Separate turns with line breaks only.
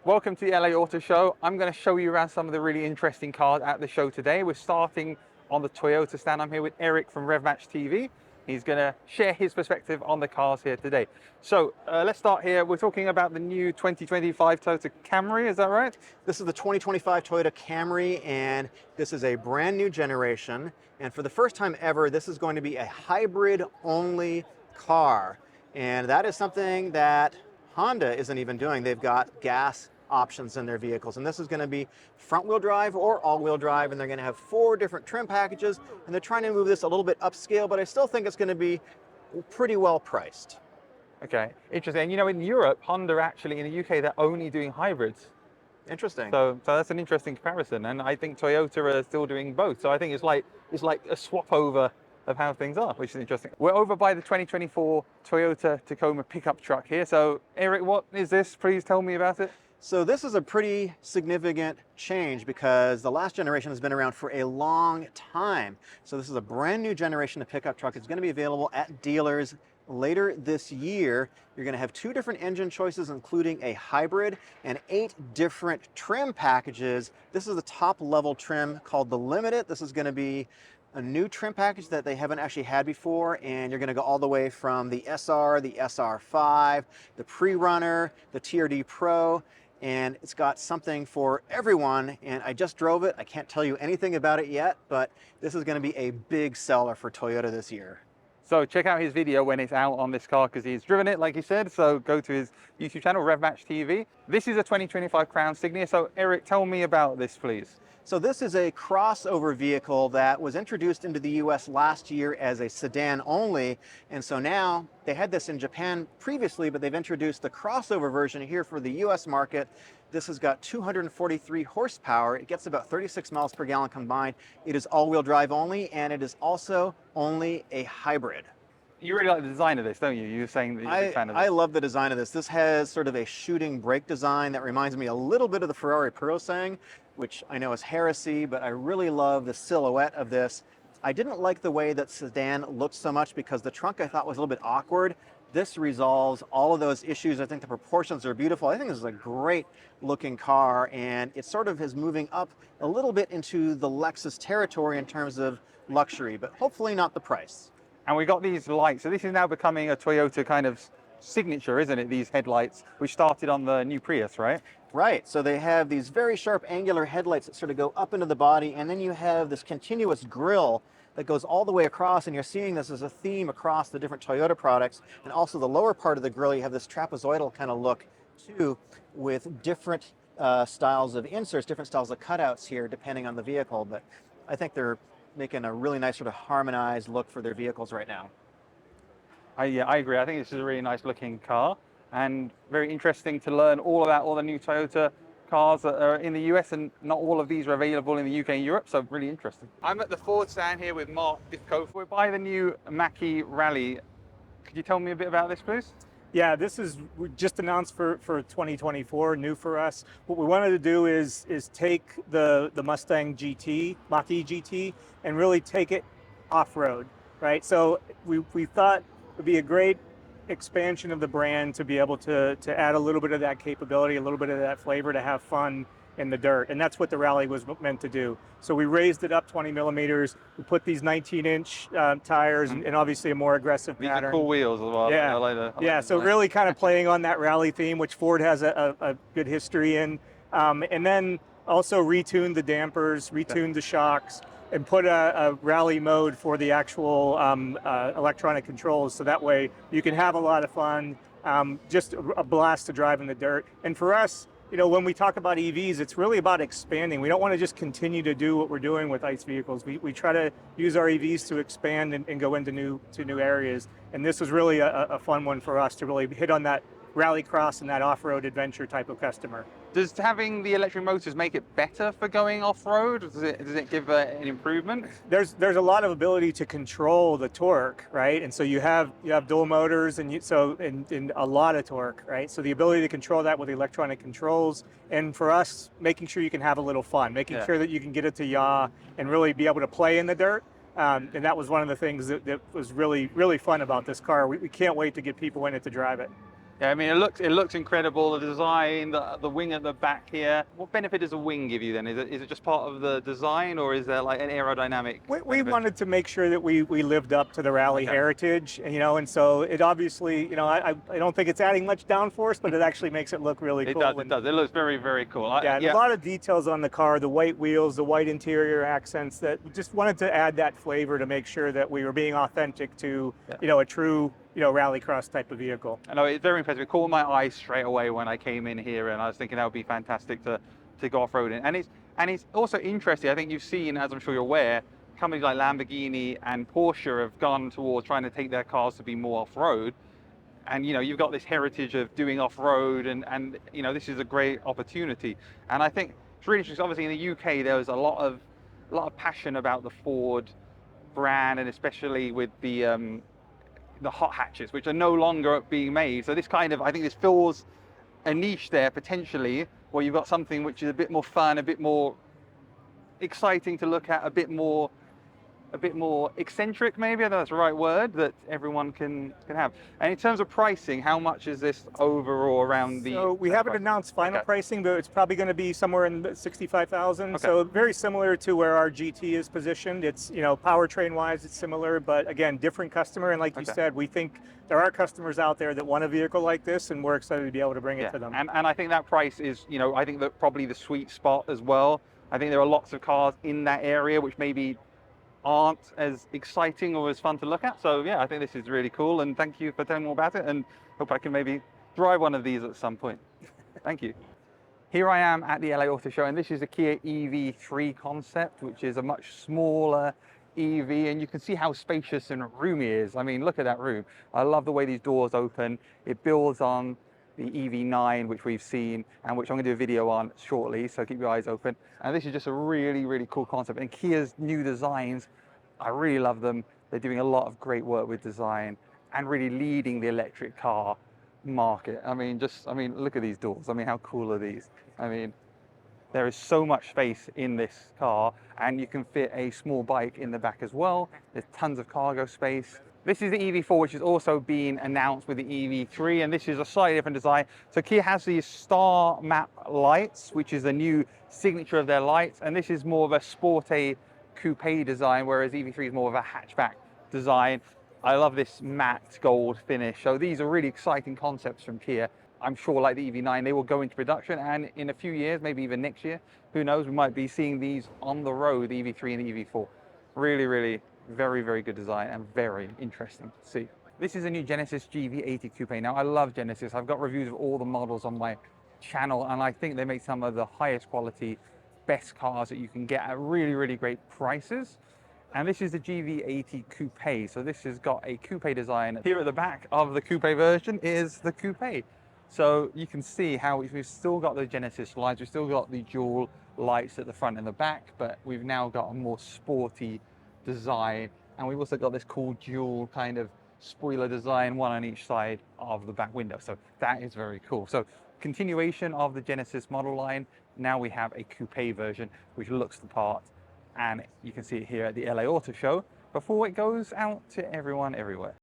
Welcome to the LA Auto Show. I'm going to show you around some of the really interesting cars at the show today. We're starting on the Toyota stand. I'm here with Eric from RevMatch TV. He's going to share his perspective on the cars here today. So let's start here. We're talking about the new 2025 Toyota Camry, is that right?
This is the 2025 Toyota Camry, and this is a brand new generation. And for the first time ever, this is going to be a hybrid-only car. And that is something that Honda isn't even doing. They've got gas options in their vehicles, and this is going to be front-wheel drive or all-wheel drive, and they're going to have 4 different trim packages, and they're trying to move this a little bit upscale, but I still think it's going to be pretty well priced.
Okay, interesting. And you know, in Europe, Honda actually, in the UK, they're only doing hybrids.
Interesting.
So that's an interesting comparison, and I think Toyota are still doing both. So I think it's like a swap over of how things are, which is interesting. We're over by the 2024 Toyota Tacoma pickup truck here. So Eric, what is this? Please tell me about it.
So this is a pretty significant change because the last generation has been around for a long time. So this is a brand new generation of pickup truck. It's going to be available at dealers later this year. You're going to have 2 different engine choices, including a hybrid, and 8 different trim packages. This is the top level trim called the Limited. This is going to be a new trim package that they haven't actually had before, and you're going to go all the way from the SR, the SR5, the Pre-Runner, the TRD Pro, and it's got something for everyone. And I just drove it. I can't tell you anything about it yet, but this is going to be a big seller for Toyota this year.
So check out his video when it's out on this car, because he's driven it, like he said. So go to his YouTube channel, RevMatch TV. This is a 2025 Crown Signia. So Eric, tell me about this, please.
So this is a crossover vehicle that was introduced into the US last year as a sedan only. And so now they had this in Japan previously, but they've introduced the crossover version here for the US market. This has got 243 horsepower. It gets about 36 miles per gallon combined. It is all-wheel drive only, and it is also only a hybrid.
You really like the design of this, don't you? You were saying that you're a big fan of this.
I love the design of this. This has sort of a shooting brake design that reminds me a little bit of the Ferrari Purosang, which I know is heresy, but I really love the silhouette of this. I didn't like the way that sedan looked so much because the trunk I thought was a little bit awkward. This resolves all of those issues. I think the proportions are beautiful. I think this is a great looking car, and it sort of is moving up a little bit into the Lexus territory in terms of luxury, but hopefully not the price.
And we got these lights. So this is now becoming a Toyota kind of signature, isn't it? These headlights, which started on the new Prius, right?
Right, so they have these very sharp angular headlights that sort of go up into the body, and then you have this continuous grille that goes all the way across, and you're seeing this as a theme across the different Toyota products. And also the lower part of the grille, you have this trapezoidal kind of look too, with different styles of inserts, different styles of cutouts here, depending on the vehicle. But I think they're making a really nice sort of harmonized look for their vehicles right now.
Yeah, I agree. I think this is a really nice looking car, and very interesting to learn all about all the new Toyota cars that are in the US, and not all of these are available in the UK and Europe, so really interesting. I'm at the Ford stand here with Mach. We're by the new Mach Rally. Could you tell me a bit about this, please?
Yeah, this is just announced for 2024, new for us. What we wanted to do is take the Mustang GT, Mach GT, and really take it off-road, right? So we thought it would be a great expansion of the brand to be able to add a little bit of that capability, a little bit of that flavor, to have fun in the dirt. And that's what the Rally was meant to do. So we raised it up 20 millimeters. We put these 19-inch tires and obviously a more aggressive pattern.
These are cool wheels as well.
Yeah,
I like
so really kind of playing on that Rally theme, which Ford has a good history in. And then also retuned the dampers, retuned the shocks, and put a Rally mode for the actual electronic controls. So that way you can have a lot of fun, just a blast to drive in the dirt. And for us, you know, when we talk about EVs, it's really about expanding. We don't want to just continue to do what we're doing with ICE vehicles. We try to use our EVs to expand and go into new areas. And this was really a fun one for us to really hit on that rallycross and that off-road adventure type of customer.
Does having the electric motors make it better for going off-road? Does it give an improvement?
There's a lot of ability to control the torque, right? And so you have dual motors and a lot of torque, right? So the ability to control that with electronic controls, and for us, making sure you can have a little fun, making sure that you can get it to yaw and really be able to play in the dirt. And that was one of the things that was really, really fun about this car. We can't wait to get people in it to drive it.
Yeah, I mean, it looks incredible. The design, the wing at the back here. What benefit does a wing give you then? Is it just part of the design, or is there like an aerodynamic
We
benefit?
wanted to make sure that we lived up to the rally
Okay.
heritage, you know, and so it obviously, you know, I don't think it's adding much downforce, but it actually makes it look really
It
cool.
does. It does. It looks very, very cool.
Yeah, and a lot of details on the car, the white wheels, the white interior accents, that we just wanted to add that flavor to make sure that we were being authentic to, you know, a true, you know, rallycross type of vehicle.
I know it's very impressive. It caught my eye straight away when I came in here, and I was thinking that would be fantastic to go off-roading. And it's also interesting. I think you've seen, as I'm sure you're aware, companies like Lamborghini and Porsche have gone towards trying to take their cars to be more off-road. And you know, you've got this heritage of doing off-road, and you know, this is a great opportunity. And I think it's really interesting. Obviously, in the UK, there was a lot of passion about the Ford brand, and especially with the hot hatches, which are no longer being made. So this kind of, I think this fills a niche there potentially, where you've got something which is a bit more fun, a bit more exciting to look at, a bit more eccentric, maybe. I don't know if that's the right word, that everyone can have. And in terms of pricing, how much is this overall around the?
So we haven't announced final pricing, but it's probably going to be somewhere in the 65,000.
Okay.
So very similar to where our GT is positioned. It's, you know, powertrain wise, it's similar, but again, different customer. And like you said, we think there are customers out there that want a vehicle like this, and we're excited to be able to bring it to them.
And I think that price is, you know, I think that probably the sweet spot as well. I think there are lots of cars in that area which maybe aren't as exciting or as fun to look at. So yeah, I think this is really cool, and thank you for telling me more about it, and hope I can maybe drive one of these at some point. Thank you. Here I am at the LA Auto Show, and this is the Kia EV3 concept, which is a much smaller EV, and you can see how spacious and roomy it is. I mean, look at that room. I love the way these doors open. It builds on the EV9, which we've seen, and which I'm going to do a video on shortly, so keep your eyes open. And this is just a really, really cool concept. And Kia's new designs, I really love them. They're doing a lot of great work with design and really leading the electric car market. I mean, look at these doors. I mean, how cool are these? I mean, there is so much space in this car, and you can fit a small bike in the back as well. There's tons of cargo space. This is the EV4, which has also been announced with the EV3, and this is a slightly different design. So Kia has these star map lights, which is a new signature of their lights, and this is more of a sporty coupe design, whereas EV3 is more of a hatchback design. I love this matte gold finish. So these are really exciting concepts from Kia. I'm sure, like the EV9, they will go into production, and in a few years, maybe even next year, who knows, we might be seeing these on the road, the EV3 and the EV4. Really, really very, very good design and very interesting to see. This is a new Genesis G80 Coupe. Now, I love Genesis. I've got reviews of all the models on my channel, and I think they make some of the highest quality, best cars that you can get at really, really great prices. And this is the GV80 Coupe. So this has got a coupe design. Here at the back of the coupe version is the coupe. So you can see how we've still got the Genesis lights, we've still got the dual lights at the front and the back, but we've now got a more sporty design, and we've also got this cool dual kind of spoiler design, one on each side of the back window. So that is very cool. So continuation of the Genesis model line. Now we have a coupe version, which looks the part, and you can see it here at the LA Auto Show before it goes out to everyone everywhere.